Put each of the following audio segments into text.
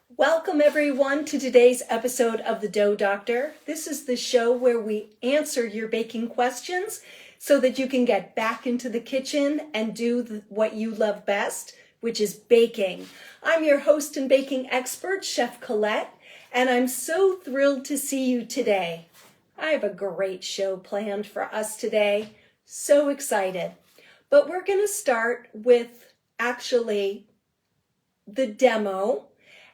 Welcome everyone to today's episode of the Dough Doctor. This is the show where we answer your baking questions so that you can get back into the kitchen and do what you love best, which is baking. I'm your host and baking expert, Chef Colette, and I'm so thrilled to see you today. I have a great show planned for us today. So excited. But we're going to start with actually the demo,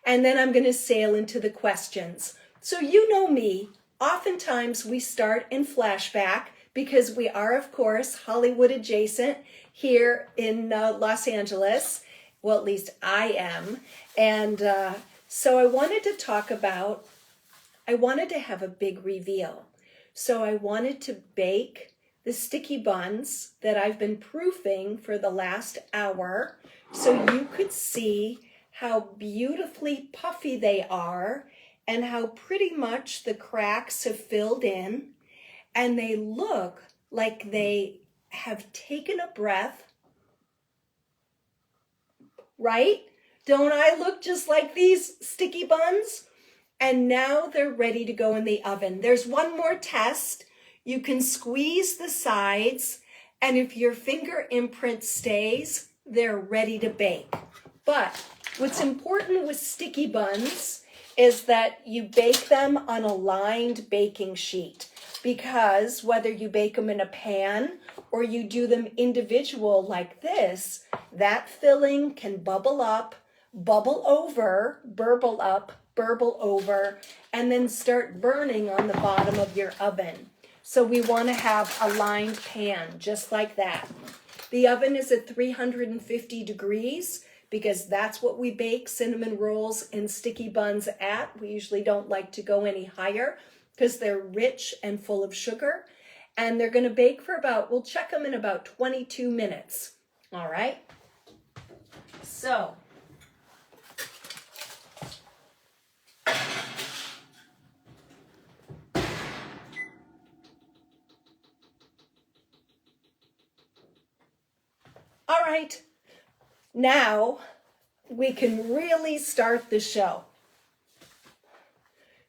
and then I'm going to sail into the questions. So you know me, oftentimes we start in flashback because we are, of course, Hollywood adjacent here in Los Angeles. Well, at least I am. And so I wanted to have a big reveal. So I wanted to bake the sticky buns that I've been proofing for the last hour so you could see how beautifully puffy they are and how pretty much the cracks have filled in, and they look like they have taken a breath, right? Don't I look just like these sticky buns? And now they're ready to go in the oven. There's one more test. You can squeeze the sides, and if your finger imprint stays, they're ready to bake. But what's important with sticky buns is that you bake them on a lined baking sheet, because whether you bake them in a pan or you do them individual like this, that filling can bubble up, bubble over, burble up, burble over, and then start burning on the bottom of your oven. So we want to have a lined pan just like that. The oven is at 350 degrees because that's what we bake cinnamon rolls and sticky buns at. We usually don't like to go any higher because they're rich and full of sugar. And they're going to bake for we'll check them in about 22 minutes. All right? So, all right, now we can really start the show.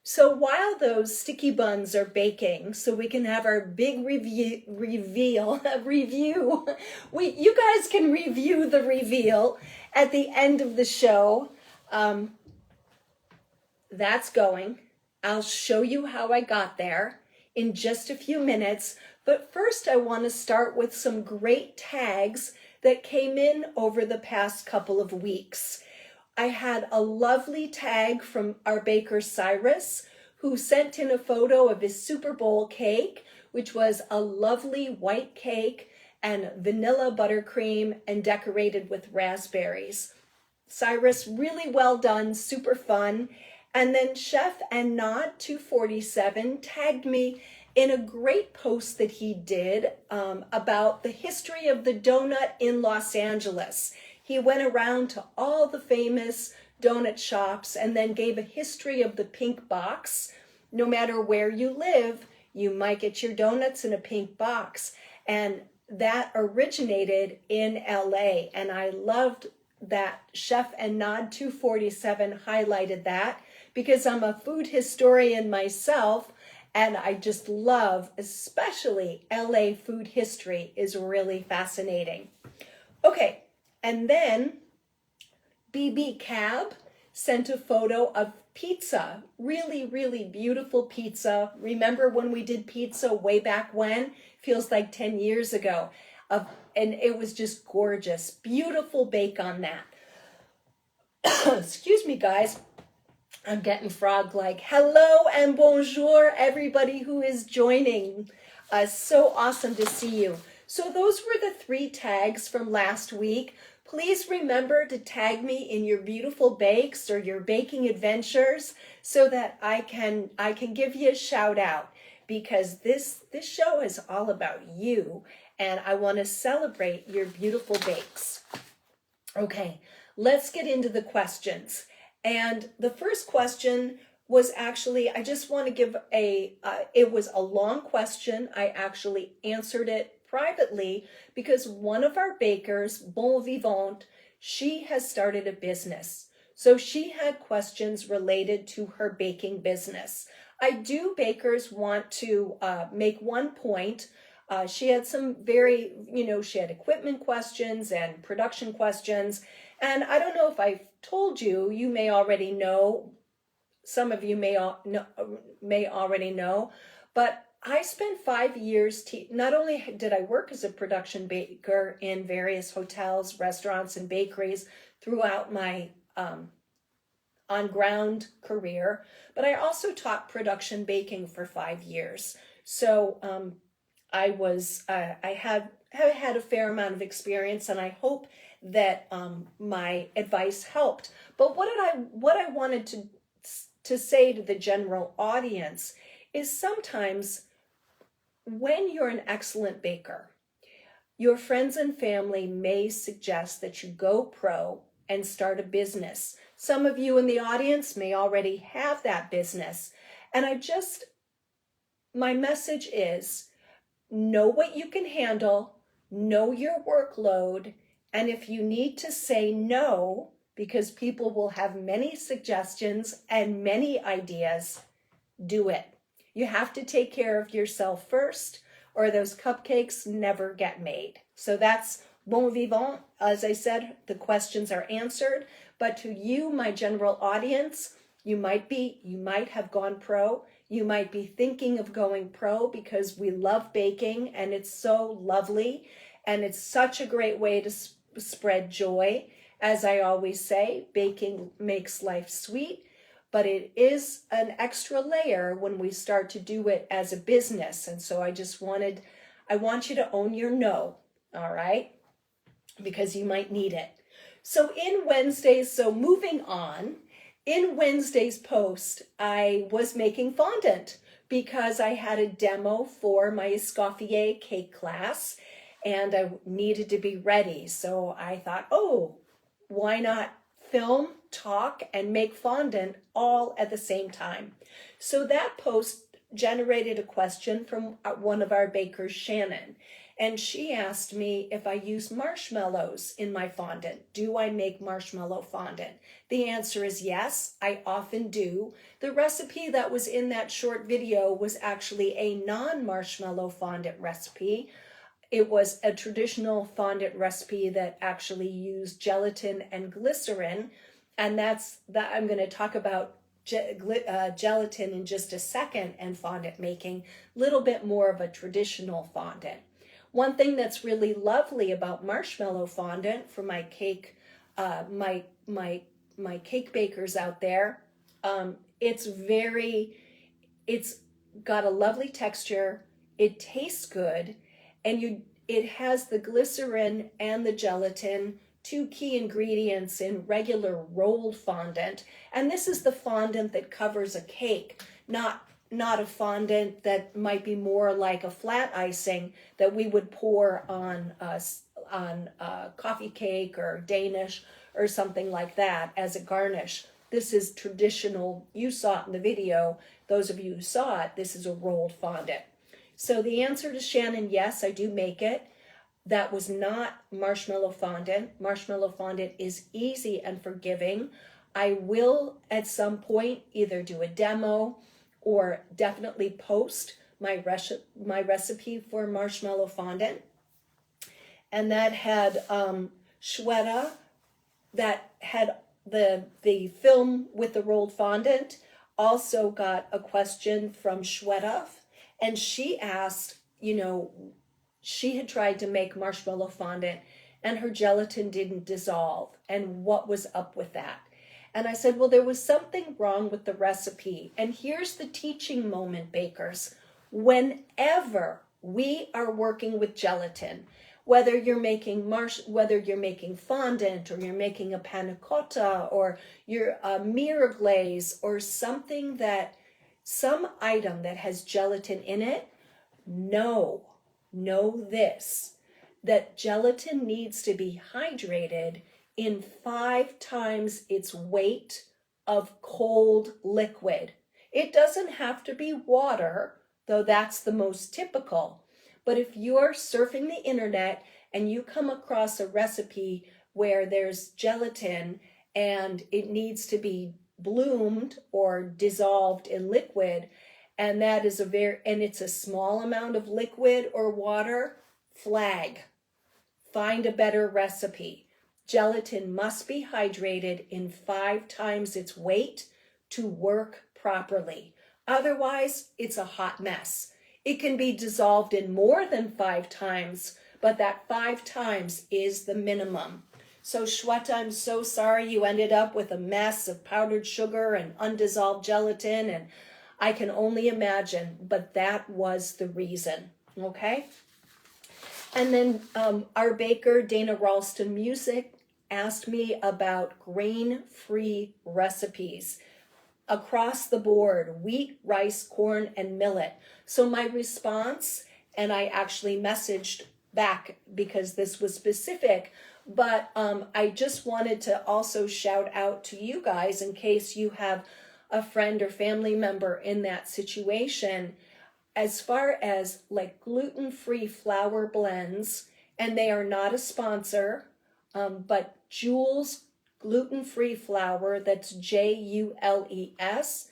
So while those sticky buns are baking, so we can have our big review, you guys can review the reveal at the end of the show. That's going. I'll show you how I got there in just a few minutes. But first, I want to start with some great tags that came in over the past couple of weeks. I had a lovely tag from our baker Cyrus, who sent in a photo of his Super Bowl cake, which was a lovely white cake and vanilla buttercream and decorated with raspberries. Cyrus, really well done, super fun. And then Chef and Nod 247 tagged me in a great post that he did about the history of the donut in Los Angeles. He went around to all the famous donut shops and then gave a history of the pink box. No matter where you live, you might get your donuts in a pink box. And that originated in LA. And I loved that Chef and Nod 247 highlighted that because I'm a food historian myself. And I just love, especially LA food history is really fascinating. Okay, and then BB Cab sent a photo of pizza, really, really beautiful pizza. Remember when we did pizza way back when? Feels like 10 years ago. And it was just gorgeous. Beautiful bake on that. Excuse me, guys. I'm getting frog-like. Hello and bonjour, everybody who is joining us. So awesome to see you. So those were the 3 tags from last week. Please remember to tag me in your beautiful bakes or your baking adventures so that I can give you a shout out, because this show is all about you and I want to celebrate your beautiful bakes. Okay, let's get into the questions. And the first question was actually, I just want to give it was a long question. I actually answered it privately because one of our bakers, Bon Vivant, she has started a business. So she had questions related to her baking business. I do, bakers, want to make one point. She had some very, she had equipment questions and production questions. And I don't know if I've told you, you may already know, some of you may already know, but I spent 5 years, not only did I work as a production baker in various hotels, restaurants, and bakeries throughout my on-ground career, but I also taught production baking for 5 years. So I have had a fair amount of experience, and I hope that my advice helped. But what I wanted to say to the general audience is sometimes when you're an excellent baker, your friends and family may suggest that you go pro and start a business. Some of you in the audience may already have that business. And my message is, know what you can handle, know your workload, and if you need to say no, because people will have many suggestions and many ideas, do it. You have to take care of yourself first, or those cupcakes never get made. So that's bon vivant. As I said, the questions are answered. But to you, my general audience, you might have gone pro. You might be thinking of going pro because we love baking and it's so lovely. And it's such a great way to spread joy. As I always say, baking makes life sweet, but it is an extra layer when we start to do it as a business. And so I want you to own your no, all right? Because you might need it. So moving on, in Wednesday's post, I was making fondant because I had a demo for my Escoffier cake class and I needed to be ready. So I thought, why not film, talk, and make fondant all at the same time? So that post generated a question from one of our bakers, Shannon. And she asked me if I use marshmallows in my fondant. Do I make marshmallow fondant? The answer is yes, I often do. The recipe that was in that short video was actually a non-marshmallow fondant recipe. It was a traditional fondant recipe that actually used gelatin and glycerin. And I'm going to talk about gelatin in just a second and fondant making, a little bit more of a traditional fondant. One thing that's really lovely about marshmallow fondant for my cake, my cake bakers out there, it's got a lovely texture, it tastes good, and it has the glycerin and the gelatin, two key ingredients in regular rolled fondant. And this is the fondant that covers a cake, not a fondant that might be more like a flat icing that we would pour on coffee cake or Danish or something like that as a garnish. This is traditional. You saw it in the video. Those of you who saw it, this is a rolled fondant. So the answer to Shannon, yes, I do make it. That was not marshmallow fondant. Marshmallow fondant is easy and forgiving. I will at some point either do a demo or definitely post my recipe for marshmallow fondant. And that had Shweta, that had the film with the rolled fondant. Also got a question from Shweta, and she asked, she had tried to make marshmallow fondant and her gelatin didn't dissolve, and what was up with that? And I said, well, there was something wrong with the recipe. And here's the teaching moment, bakers. Whenever we are working with gelatin, whether you're making fondant, or you're making a panna cotta, or you're a mirror glaze, or some item that has gelatin in it, know this, that gelatin needs to be hydrated in 5 times its weight of cold liquid. It doesn't have to be water, though that's the most typical. But if you're surfing the internet and you come across a recipe where there's gelatin and it needs to be bloomed or dissolved in liquid. And that is it's a small amount of liquid or water. Flag. Find a better recipe. Gelatin must be hydrated in 5 times its weight to work properly. Otherwise, it's a hot mess. It can be dissolved in more than 5 times, but that 5 times is the minimum. So Shweta, I'm so sorry you ended up with a mess of powdered sugar and undissolved gelatin, and I can only imagine, but that was the reason, okay? And then our baker, Dana Ralston Music, asked me about grain-free recipes across the board: wheat, rice, corn, and millet. So my response, and I actually messaged back because this was specific, but I just wanted to also shout out to you guys in case you have a friend or family member in that situation. As far as like gluten-free flour blends, and they are not a sponsor, but Jules gluten-free flour, that's Jules,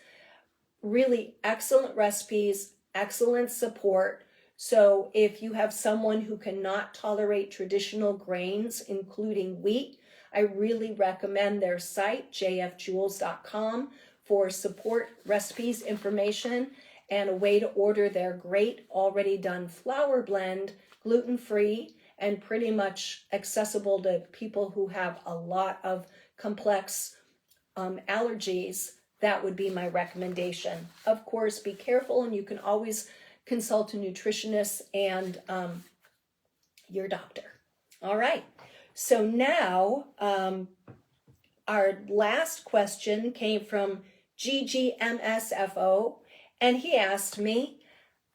really excellent recipes, excellent support. So if you have someone who cannot tolerate traditional grains, including wheat, I really recommend their site, jfjules.com, for support, recipes, information, and a way to order their great already done flour blend, gluten-free, and pretty much accessible to people who have a lot of complex allergies. That would be my recommendation. Of course, be careful, and you can always consult a nutritionist and your doctor. All right, so now our last question came from GGMSFO, and he asked me,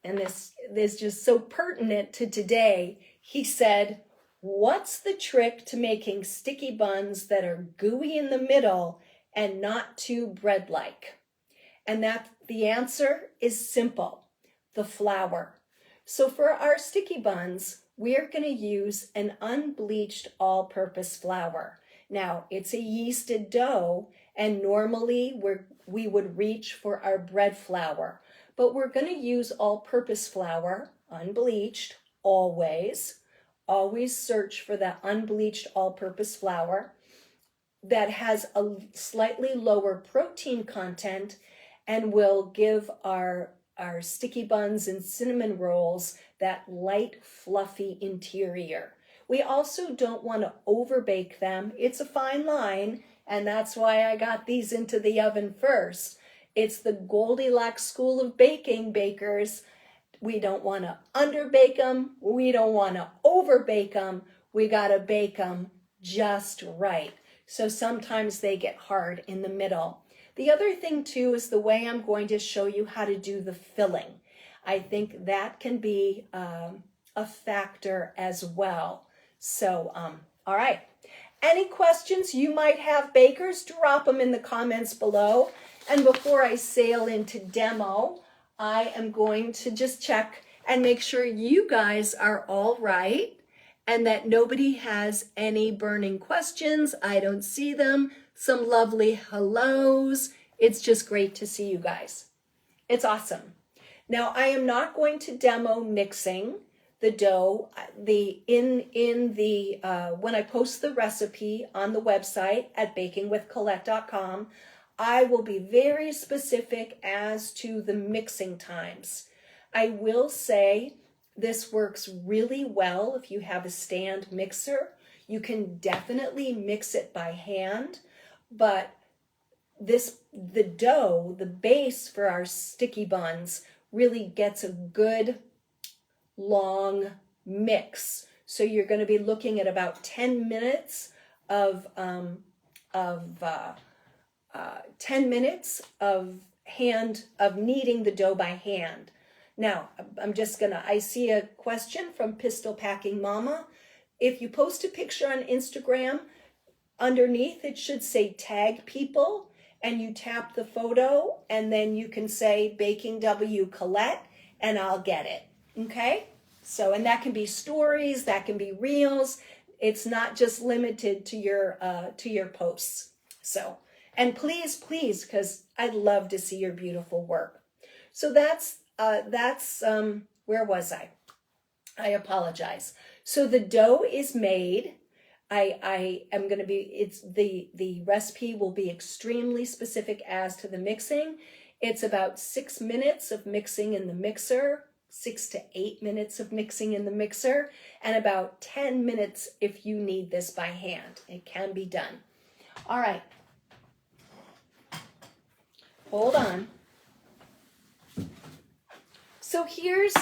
and this is just so pertinent to today, he said, what's the trick to making sticky buns that are gooey in the middle and not too bread-like? And the answer is simple: the flour. So for our sticky buns, we're going to use an unbleached all-purpose flour. Now, it's a yeasted dough, and normally we would reach for our bread flour, but we're going to use all-purpose flour, unbleached, always. Always search for that unbleached all-purpose flour that has a slightly lower protein content and will give our sticky buns and cinnamon rolls that light, fluffy interior. We also don't want to overbake them. It's a fine line, and that's why I got these into the oven first. It's the Goldilocks school of baking, bakers. We don't want to underbake them. We don't want to overbake them. We got to bake them just right. So sometimes they get hard in the middle. The other thing too is the way I'm going to show you how to do the filling. I think that can be a factor as well. So, all right. Any questions you might have, bakers, drop them in the comments below. And before I sail into demo, I am going to just check and make sure you guys are all right and that nobody has any burning questions. I don't see them. Some lovely hellos. It's just great to see you guys. It's awesome. Now, I am not going to demo mixing the dough. When I post the recipe on the website at bakingwithcolette.com, I will be very specific as to the mixing times. I will say this works really well if you have a stand mixer. You can definitely mix it by hand, but the dough, the base for our sticky buns, really gets a good long mix. So you're going to be looking at about 10 minutes of 10 minutes of kneading the dough by hand. Now, I see a question from Pistol Packing Mama. If you post a picture on Instagram, underneath it should say tag people, and you tap the photo, and then you can say Baking W Colette, and I'll get it. Okay? So, and that can be stories, that can be reels. It's not just limited to your posts. So, and please, please, because I'd love to see your beautiful work. So that's where was I? I apologize. So the dough is made. I am going to be, it's the recipe will be extremely specific as to the mixing. It's about 6 minutes of mixing in the mixer, 6 to 8 minutes of mixing in the mixer, and about 10 minutes if you need this by hand. It can be done. All right. Hold on. So here's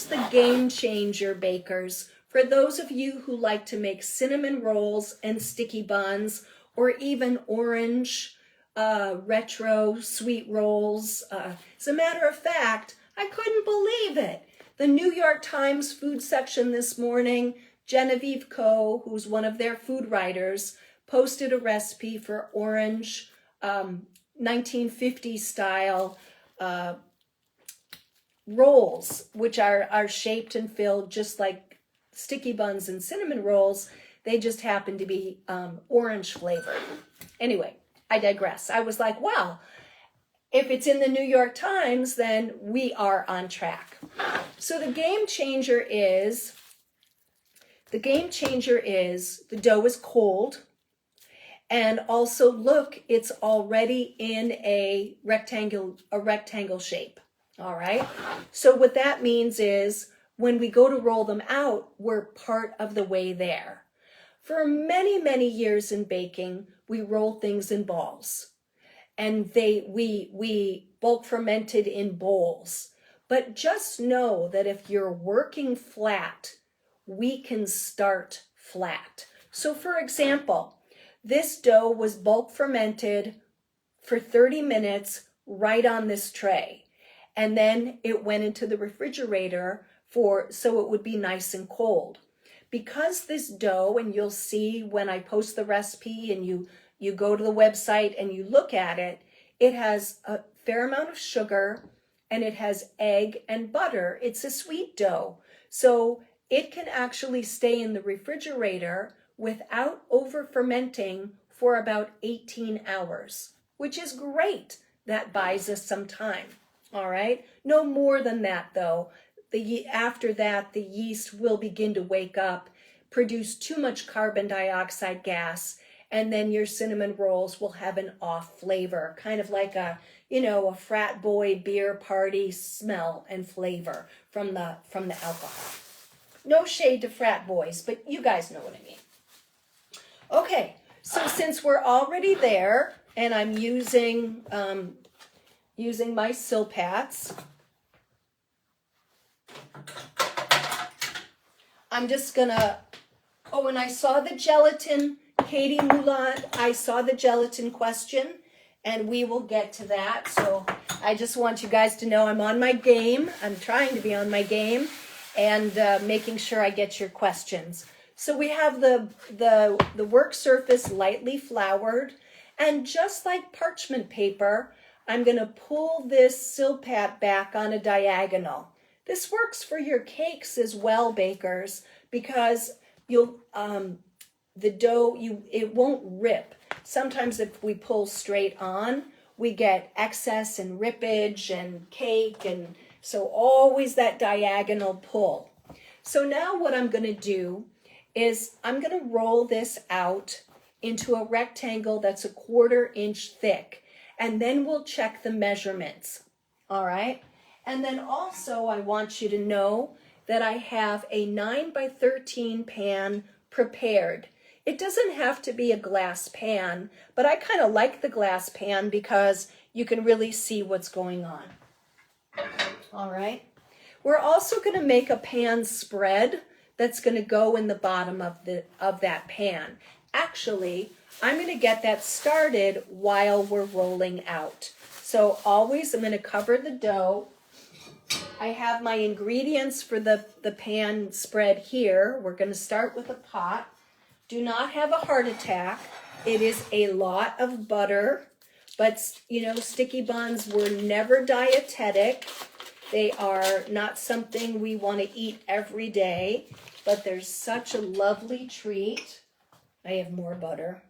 the game changer, bakers. For those of you who like to make cinnamon rolls and sticky buns, or even orange retro sweet rolls. As a matter of fact, I couldn't believe it. The New York Times food section this morning, Genevieve Coe, who's one of their food writers, posted a recipe for orange 1950s style rolls, which are shaped and filled just like sticky buns and cinnamon rolls. They just happen to be orange flavored. Anyway, I digress. I was like, wow, if it's in the New York Times, then we are on track. So the game changer is the dough is cold. And also look, it's already in a rectangle shape. All right. So what that means is when we go to roll them out, we're part of the way there. For many, many years in baking, we roll things in balls. And we bulk fermented in bowls. But just know that if you're working flat, we can start flat. So for example, this dough was bulk fermented for 30 minutes right on this tray. And then it went into the refrigerator so it would be nice and cold. Because this dough, and you'll see when I post the recipe and you go to the website and you look at it, it has a fair amount of sugar and it has egg and butter. It's a sweet dough. So it can actually stay in the refrigerator without over fermenting for about 18 hours, which is great. That buys us some time. All right. No more than that though. After that, the yeast will begin to wake up, produce too much carbon dioxide gas, and then your cinnamon rolls will have an off flavor, kind of like a frat boy beer party smell and flavor from the alcohol. No shade to frat boys, but you guys know what I mean. Okay, so since we're already there, and I'm using my Silpats, I'm just gonna, and I saw the gelatin, Katie Mulan, I saw the gelatin question, and we will get to that. So I just want you guys to know I'm on my game. I'm trying to be on my game and making sure I get your questions. So we have the work surface lightly floured, and just like parchment paper, I'm gonna pull this Silpat back on a diagonal. This works for your cakes as well, bakers, because the dough, it won't rip. Sometimes if we pull straight on, we get excess and rippage and cake, and so always that diagonal pull. So now what I'm going to do is I'm going to roll this out into a rectangle that's 1/4 inch thick, and then we'll check the measurements. All right. And then also I want you to know that I have a 9x13 pan prepared. It doesn't have to be a glass pan, but I kind of like the glass pan because you can really see what's going on. All right. We're also going to make a pan spread that's going to go in the bottom of that pan. Actually, I'm going to get that started while we're rolling out. So always I'm going to cover the dough. I have my ingredients for the pan spread here. We're going to start with a pot. Do not have a heart attack. It is a lot of butter, but sticky buns were never dietetic. They are not something we want to eat every day, but they're such a lovely treat. I have more butter.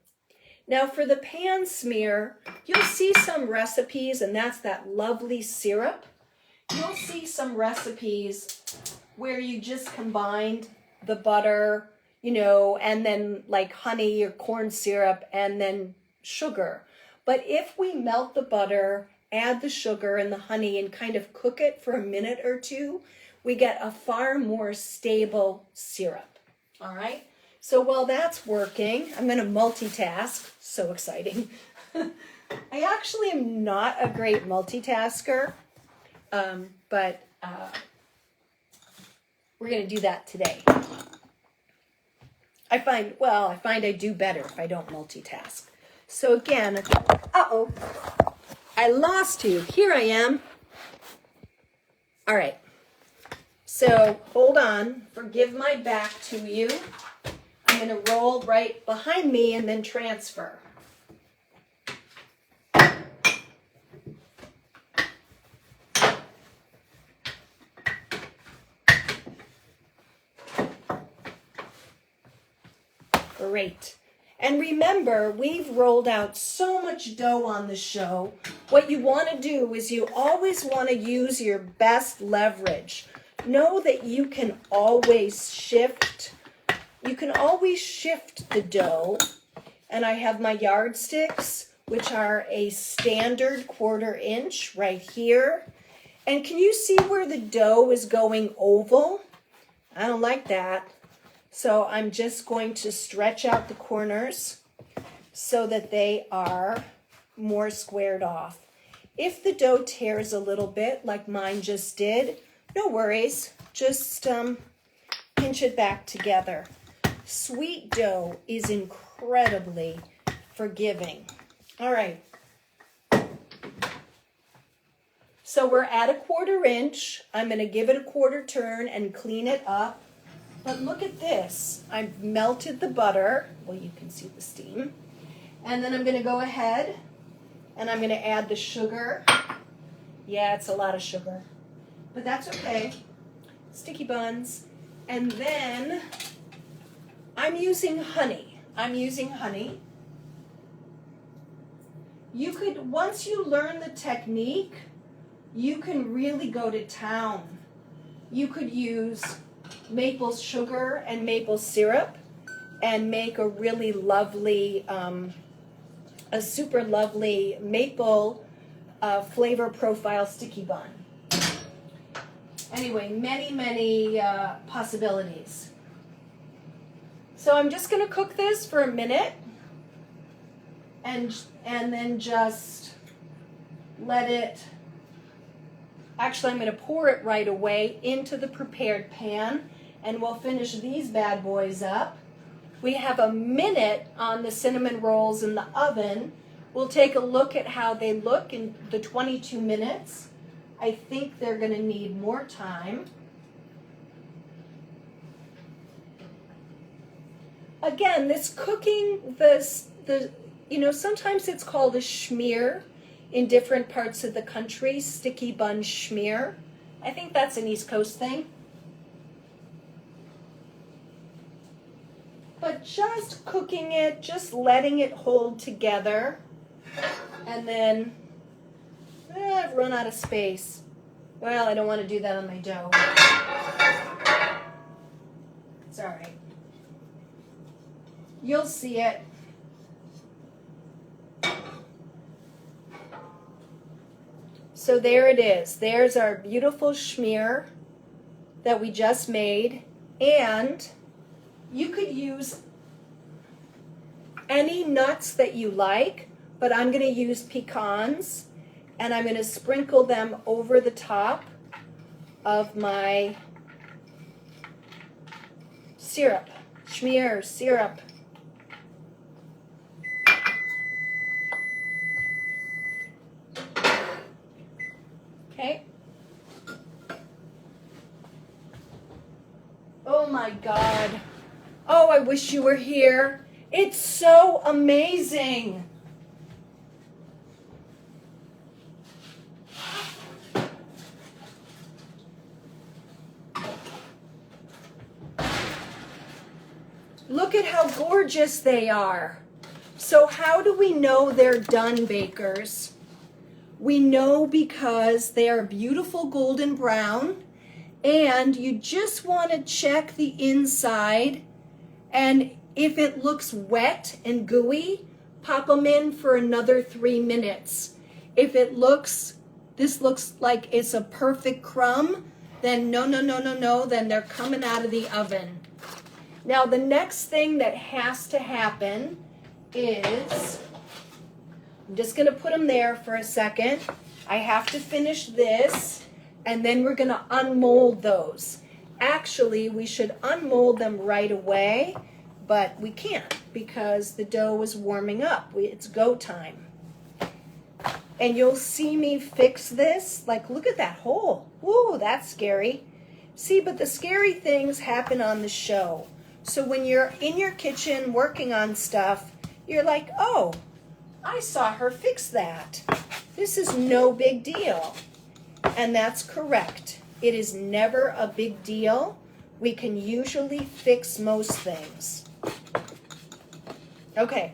Now for the pan smear, you'll see some recipes, and that's that lovely syrup. You'll see some recipes where you just combined the butter, you know, and then like honey or corn syrup and then sugar. But if we melt the butter, add the sugar and the honey and kind of cook it for a minute or two, we get a far more stable syrup. All right. So while that's working, I'm going to multitask. So exciting. I actually am not a great multitasker, but we're going to do that today. I find I do better if I don't multitask. So again, uh-oh, I lost you. Here I am. All right. So hold on. Forgive my back to you. I'm going to roll right behind me and then transfer. Great. And remember, we've rolled out so much dough on the show. What you want to do is you always want to use your best leverage. Know that you can always shift. You can always shift the dough. And I have my yardsticks, which are a standard 1/4 inch right here. And can you see where the dough is going oval? I don't like that. So I'm just going to stretch out the corners so that they are more squared off. If the dough tears a little bit, like mine just did, no worries. Just pinch it back together. Sweet dough is incredibly forgiving. All right. So we're at a 1/4 inch. I'm going to give it a 1/4 turn and clean it up. But look at this. I've melted the butter. Well, you can see the steam. And then I'm going to go ahead and I'm going to add the sugar. Yeah, it's a lot of sugar, but that's okay. Sticky buns. And then I'm using honey. You could, once you learn the technique, you can really go to town. You could use maple sugar and maple syrup and make a really lovely, a super lovely maple flavor profile sticky bun. Anyway, many possibilities. So I'm just going to cook this for a minute and then just let it, actually I'm going to pour it right away into the prepared pan and we'll finish these bad boys up. We have a minute on the cinnamon rolls in the oven. We'll take a look at how they look in the 22 minutes. I think they're going to need more time. Again, this cooking, sometimes it's called a schmear in different parts of the country, sticky bun schmear. I think that's an East Coast thing. But just cooking it, just letting it hold together, and then, I've run out of space. Well, I don't want to do that on my dough. It's all right. You'll see it. So there it is. There's our beautiful schmear that we just made. And you could use any nuts that you like, but I'm going to use pecans, and I'm going to sprinkle them over the top of my syrup, schmear syrup. Okay. Oh my God. Oh, I wish you were here. It's so amazing. Look at how gorgeous they are. So So how do we know they're done, bakers? We know because they are beautiful golden brown, and you just want to check the inside, and if it looks wet and gooey, pop them in for another 3 minutes. If this looks like it's a perfect crumb, then no, then they're coming out of the oven. Now the next thing that has to happen is, I'm just going to put them there for a second. I have to finish this, and then we're going to unmold those. Actually, we should unmold them right away, but we can't because the dough is warming up. It's go time. And you'll see me fix this. Like, look at that hole. Whoa, that's scary. See, but the scary things happen on the show. So when you're in your kitchen working on stuff, you're like, oh, I saw her fix that. This is no big deal. And that's correct. It is never a big deal. We can usually fix most things. Okay,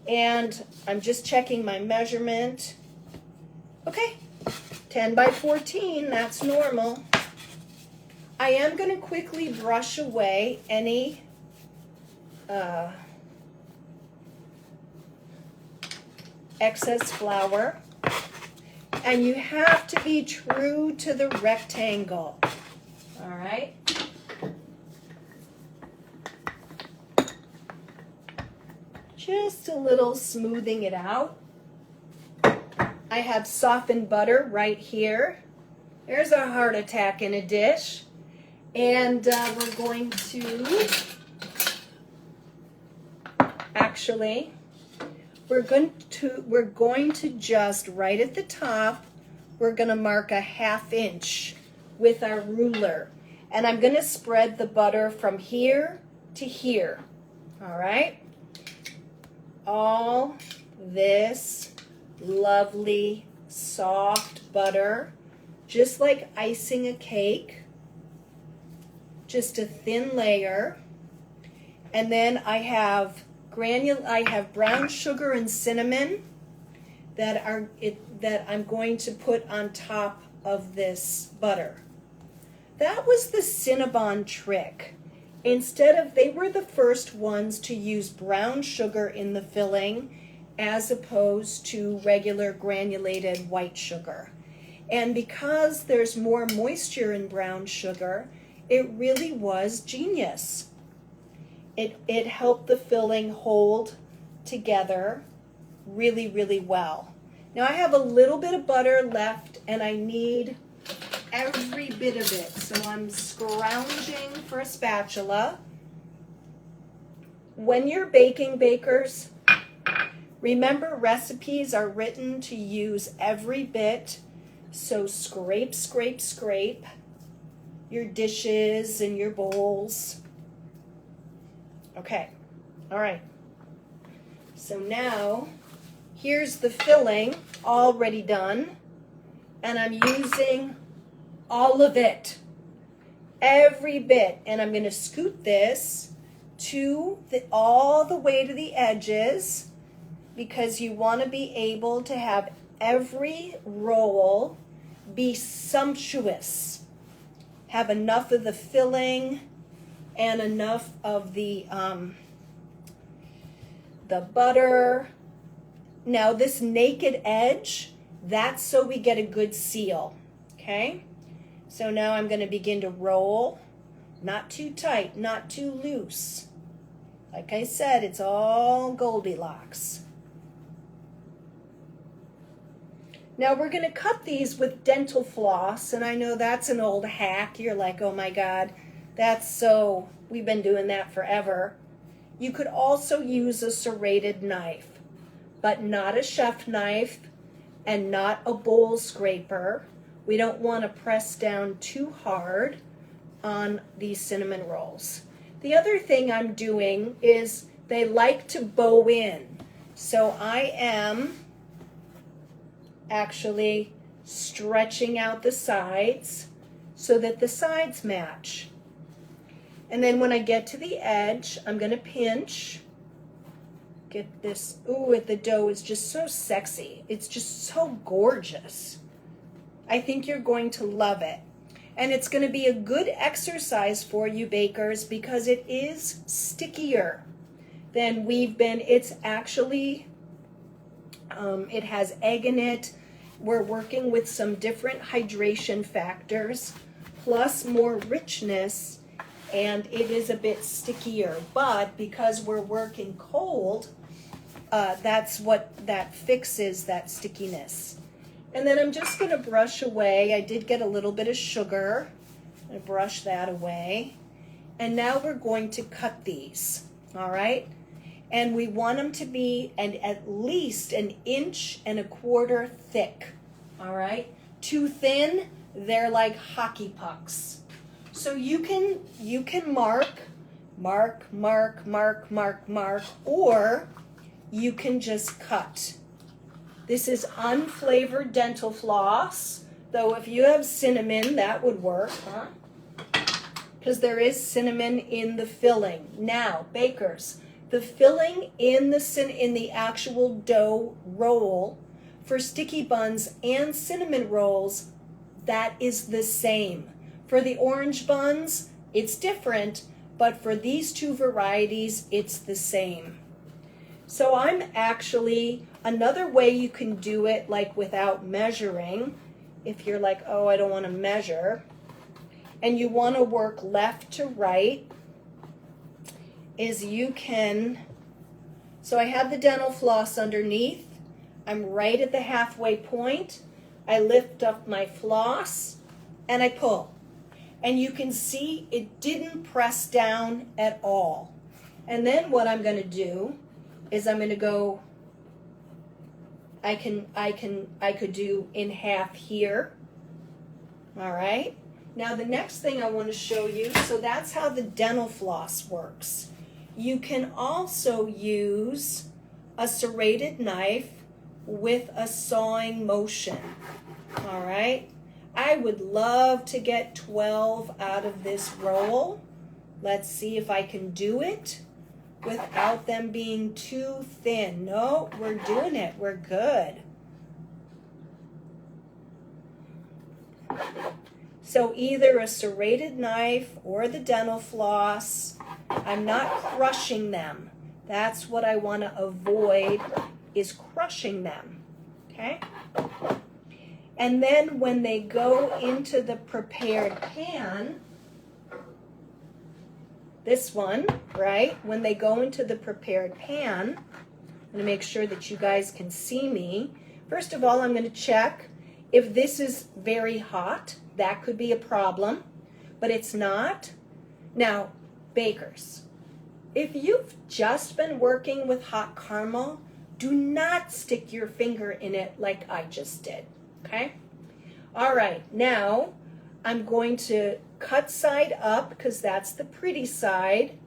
and I'm just checking my measurement. Okay, 10 by 14, that's normal. I am going to quickly brush away any excess flour. And you have to be true to the rectangle. All right? Just a little smoothing it out. I have softened butter right here. There's a heart attack in a dish. And we're going to, actually, we're going to just right at the top, we're going to mark a 1/2 inch with our ruler. And I'm going to spread the butter from here to here. All right? All this lovely soft butter, just like icing a cake. Just a thin layer. And then I have brown sugar and cinnamon that I'm going to put on top of this butter. That was the Cinnabon trick. They were the first ones to use brown sugar in the filling as opposed to regular granulated white sugar. And because there's more moisture in brown sugar, it really was genius. It helped the filling hold together really, really well. Now I have a little bit of butter left and I need every bit of it. So I'm scrounging for a spatula. When you're baking, bakers, remember recipes are written to use every bit. So scrape, scrape, scrape your dishes and your bowls. Okay, all right. So now, here's the filling already done, and I'm using all of it, every bit, and I'm going to scoot this all the way to the edges because you want to be able to have every roll be sumptuous, have enough of the filling and enough of the butter. Now this naked edge, that's so we get a good seal, okay? So now I'm going to begin to roll, not too tight, not too loose. Like I said, it's all Goldilocks. Now we're going to cut these with dental floss, and I know that's an old hack. You're like, oh my God, we've been doing that forever. You could also use a serrated knife, but not a chef knife and not a bowl scraper. We don't want to press down too hard on these cinnamon rolls. The other thing I'm doing is they like to bow in. So I am actually stretching out the sides so that the sides match. And then when I get to the edge, I'm going to pinch get this. Ooh, the dough is just so sexy. It's just so gorgeous. I think you're going to love it. And it's going to be a good exercise for you bakers because it is stickier than we've been. It's actually, it has egg in it. We're working with some different hydration factors, plus more richness, and it is a bit stickier. But because we're working cold, that's what that fixes that stickiness. And then I'm just going to brush away. I did get a little bit of sugar. I'm going to brush that away. And now we're going to cut these, all right? And we want them to be at least 1.25 inches thick, all right? Too thin, they're like hockey pucks. So you can mark, or you can just cut. This is unflavored dental floss, though if you have cinnamon, that would work, huh? Because there is cinnamon in the filling. Now, bakers, the filling in the actual dough roll for sticky buns and cinnamon rolls, that is the same. For the orange buns, it's different, but for these two varieties, it's the same. So I'm actually, another way you can do it like without measuring, if you're like, oh, I don't want to measure, and you want to work left to right, is you can, so I have the dental floss underneath, I'm right at the halfway point, I lift up my floss, and I pull. And you can see it didn't press down at all. And then what I'm going to do is I'm going to go, I could do in half here. All right. Now the next thing I want to show you, so that's how the dental floss works. You can also use a serrated knife with a sawing motion. All right. I would love to get 12 out of this roll. Let's see if I can do it without them being too thin. No, we're doing it. We're good. So either a serrated knife or the dental floss. I'm not crushing them. That's what I want to avoid, is crushing them. Okay? And then when they go into the prepared pan, this one, right? When they go into the prepared pan, I'm going to make sure that you guys can see me. First of all, I'm going to check if this is very hot. That could be a problem, but it's not. Now, bakers, if you've just been working with hot caramel, do not stick your finger in it like I just did. Okay? All right, now I'm going to cut side up because that's the pretty side.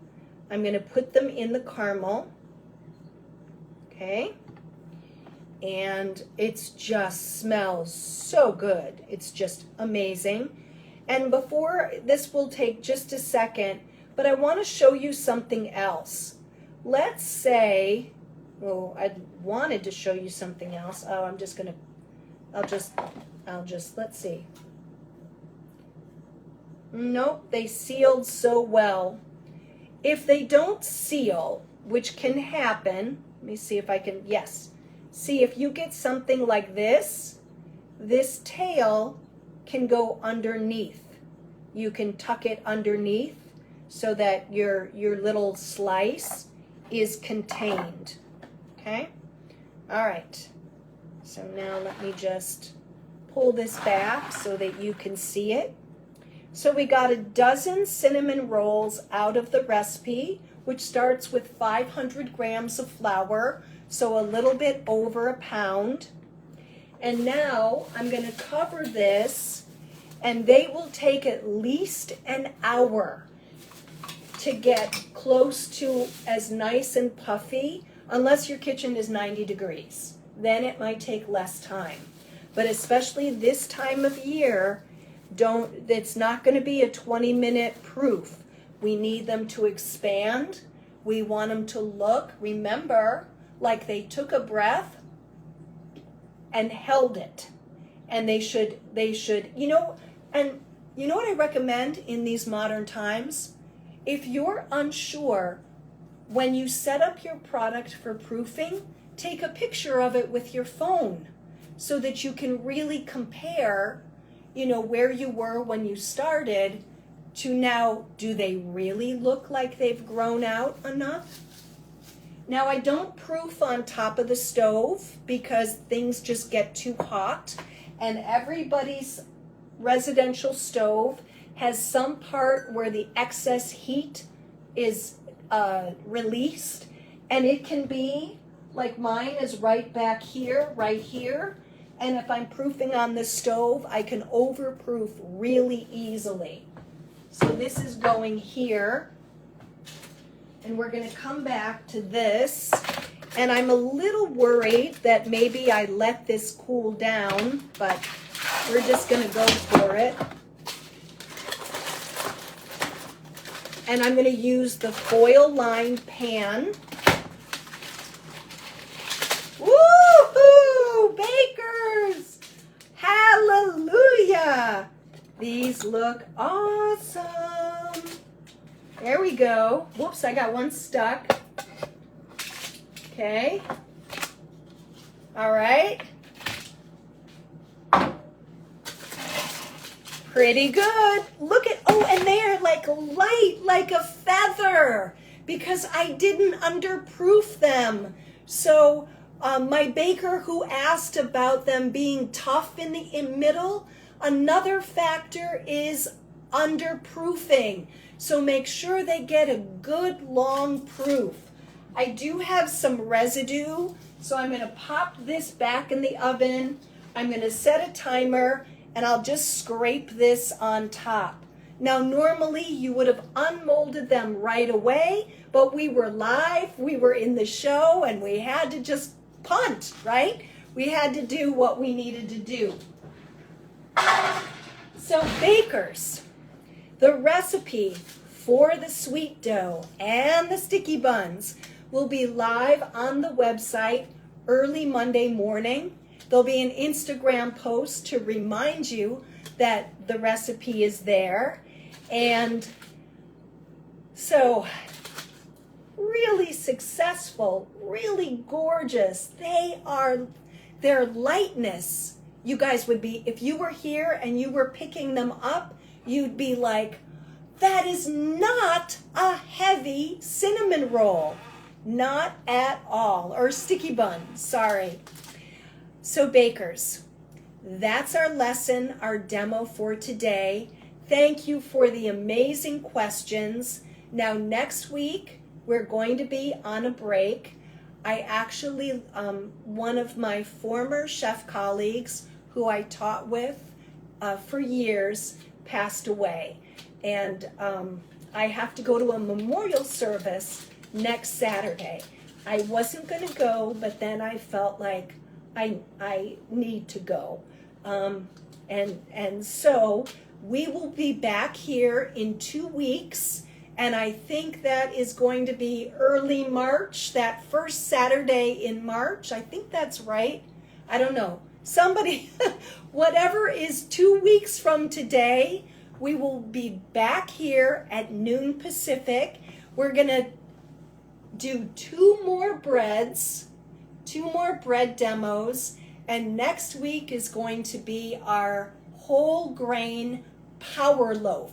I'm going to put them in the caramel. Okay? And it just smells so good. It's just amazing. And before, this will take just a second, but I want to show you something else. Let's say, oh, I wanted to show you something else. Oh, I'll just, let's see. Nope, they sealed so well. If they don't seal, which can happen, let me see if I can, yes. See, if you get something like this tail can go underneath. You can tuck it underneath so that your little slice is contained. Okay? All right. So now let me just pull this back so that you can see it. So we got a dozen cinnamon rolls out of the recipe, which starts with 500 grams of flour, so a little bit over a pound. And now I'm going to cover this, and they will take at least an hour to get close to as nice and puffy, unless your kitchen is 90 degrees. Then it might take less time. But especially this time of year, it's not going to be a 20-minute proof. We need them to expand. We want them to look. Remember, like they took a breath and held it. And they should, you know, and you know what I recommend in these modern times? If you're unsure, when you set up your product for proofing, take a picture of it with your phone so that you can really compare, you know, where you were when you started to now. Do they really look like they've grown out enough? Now, I don't proof on top of the stove because things just get too hot, and everybody's residential stove has some part where the excess heat is released, and it can be like mine is right back here, right here, and if I'm proofing on the stove, I can overproof really easily. So this is going here, and we're going to come back to this, and I'm a little worried that maybe I let this cool down, but we're just going to go for it. And I'm going to use the foil-lined pan. Woohoo! Bakers! Hallelujah! These look awesome. There we go. Whoops, I got one stuck. Okay. All right. Pretty good. Look at, oh, and they're like light, like a feather, because I didn't underproof them. So my baker who asked about them being tough in the middle, another factor is underproofing. So make sure they get a good long proof. I do have some residue, so I'm going to pop this back in the oven. I'm going to set a timer, and I'll just scrape this on top. Now, normally you would have unmolded them right away, but we were live, we were in the show, and we had to just punt, right? We had to do what we needed to do. So bakers, the recipe for the sweet dough and the sticky buns will be live on the website early Monday morning. There'll be an Instagram post to remind you that the recipe is there. And so, really successful, really gorgeous. Their lightness, you guys would be, if you were here and you were picking them up, you'd be like, that is not a heavy cinnamon roll. Not at all. Or sticky bun, sorry. So bakers, that's our lesson, our demo for today. Thank you for the amazing questions. Now next week, we're going to be on a break. I actually, one of my former chef colleagues who I taught with for years passed away. And I have to go to a memorial service next Saturday. I wasn't going to go, but then I felt like I need to go. And so we will be back here in 2 weeks, and I think that is going to be early March, that first Saturday in March. I think that's right. I don't know. Somebody, whatever is 2 weeks from today, we will be back here at noon Pacific. We're going to do 2 more breads, 2 more bread demos, and next week is going to be our whole grain power loaf,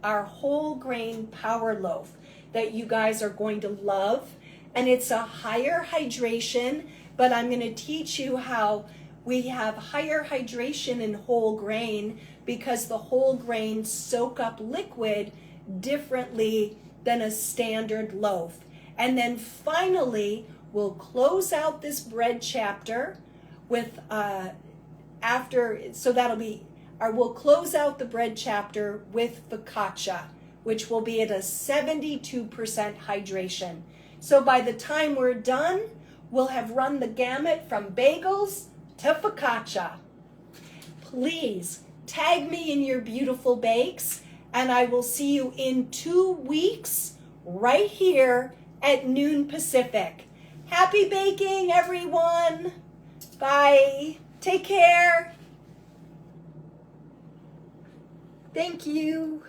our whole grain power loaf that you guys are going to love. And it's a higher hydration, but I'm going to teach you how we have higher hydration in whole grain because the whole grains soak up liquid differently than a standard loaf. And then finally, we'll close out this bread chapter with we'll close out the bread chapter with focaccia, which will be at a 72% hydration. So by the time we're done, we'll have run the gamut from bagels to focaccia. Please tag me in your beautiful bakes, and I will see you in 2 weeks right here at noon Pacific. Happy baking, everyone. Bye. Take care. Thank you.